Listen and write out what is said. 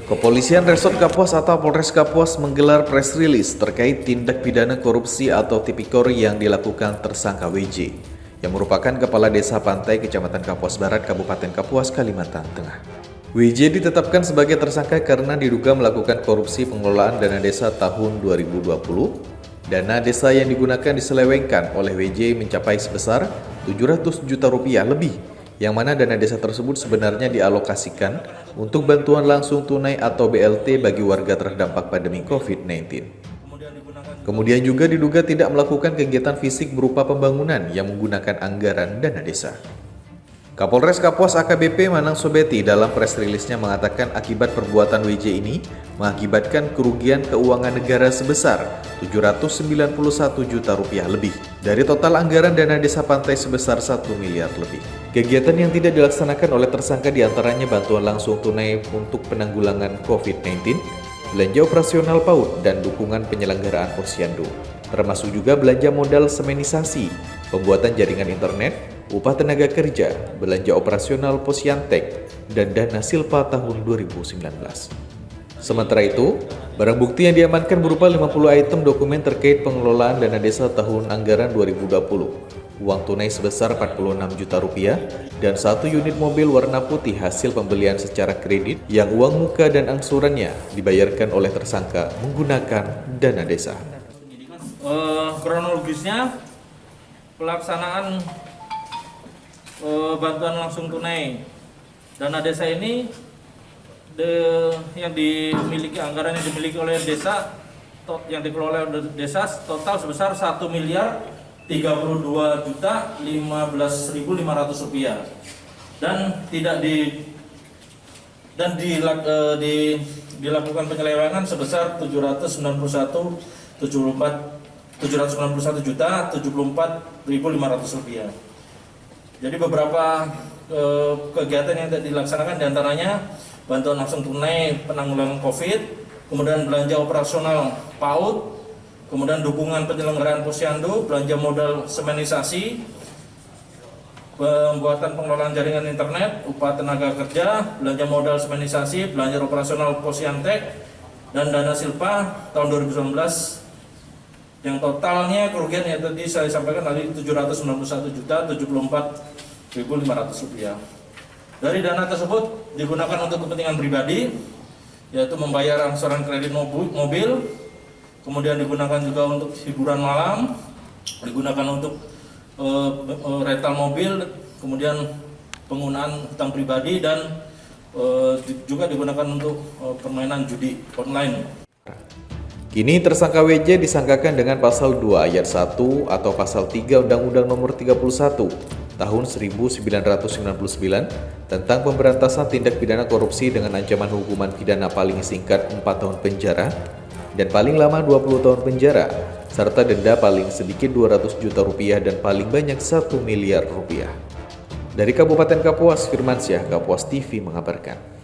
Kepolisian Resort Kapuas atau Polres Kapuas menggelar press release terkait tindak pidana korupsi atau tipikor yang dilakukan tersangka WJ, yang merupakan Kepala Desa Pantai Kecamatan Kapuas Barat, Kabupaten Kapuas, Kalimantan Tengah. WJ ditetapkan sebagai tersangka karena diduga melakukan korupsi pengelolaan dana desa tahun 2020. Dana desa yang digunakan diselewengkan oleh WJ mencapai sebesar 700 juta rupiah lebih, yang mana dana desa tersebut sebenarnya dialokasikan untuk bantuan langsung tunai atau BLT bagi warga terdampak pandemi COVID-19. Kemudian juga diduga tidak melakukan kegiatan fisik berupa pembangunan yang menggunakan anggaran dana desa. Kapolres Kapuas AKBP Manang Sobeti dalam press release-nya mengatakan akibat perbuatan WJ ini mengakibatkan kerugian keuangan negara sebesar 791 juta rupiah lebih dari total anggaran dana desa pantai sebesar 1 miliar lebih. Kegiatan yang tidak dilaksanakan oleh tersangka diantaranya bantuan langsung tunai untuk penanggulangan COVID-19, belanja operasional PAUD, dan dukungan penyelenggaraan posyandu, termasuk juga belanja modal semenisasi, pembuatan jaringan internet, upah tenaga kerja, belanja operasional Posyantek, dan dana silpa tahun 2019. Sementara itu, barang bukti yang diamankan berupa 50 item dokumen terkait pengelolaan dana desa tahun anggaran 2020, uang tunai sebesar 46 juta rupiah, dan 1 unit mobil warna putih hasil pembelian secara kredit yang uang muka dan angsurannya dibayarkan oleh tersangka menggunakan dana desa. Kronologisnya, pelaksanaan bantuan langsung tunai dana desa ini yang dimiliki, anggaran yang dimiliki oleh desa, yang dikelola oleh desa total sebesar 1 miliar 32 juta 15.500 rupiah, dan dilakukan penyelewengan sebesar 791 juta 74.500 rupiah. Jadi beberapa kegiatan yang dilaksanakan diantaranya bantuan langsung tunai penanggulangan COVID, kemudian belanja operasional PAUD, kemudian dukungan penyelenggaraan posyandu, belanja modal semenisasi, pembuatan pengelolaan jaringan internet, upah tenaga kerja, belanja modal semenisasi, belanja operasional Posyantek, dan dana silpa tahun 2019 yang totalnya kerugian yang tadi saya sampaikan tadi 791 juta 74.500 rupiah. Dari dana tersebut digunakan untuk kepentingan pribadi, yaitu membayar angsuran kredit mobil, kemudian digunakan juga untuk hiburan malam, digunakan untuk rental mobil, kemudian penggunaan utang pribadi, dan juga digunakan untuk permainan judi online. Kini tersangka WJ disangkakan dengan pasal 2 ayat 1 atau pasal 3 Undang-Undang Nomor 31 Tahun 1999 tentang pemberantasan tindak pidana korupsi dengan ancaman hukuman pidana paling singkat 4 tahun penjara dan paling lama 20 tahun penjara, serta denda paling sedikit 200 juta rupiah dan paling banyak 1 miliar rupiah. Dari Kabupaten Kapuas, Firmansyah, Kapuas TV mengabarkan.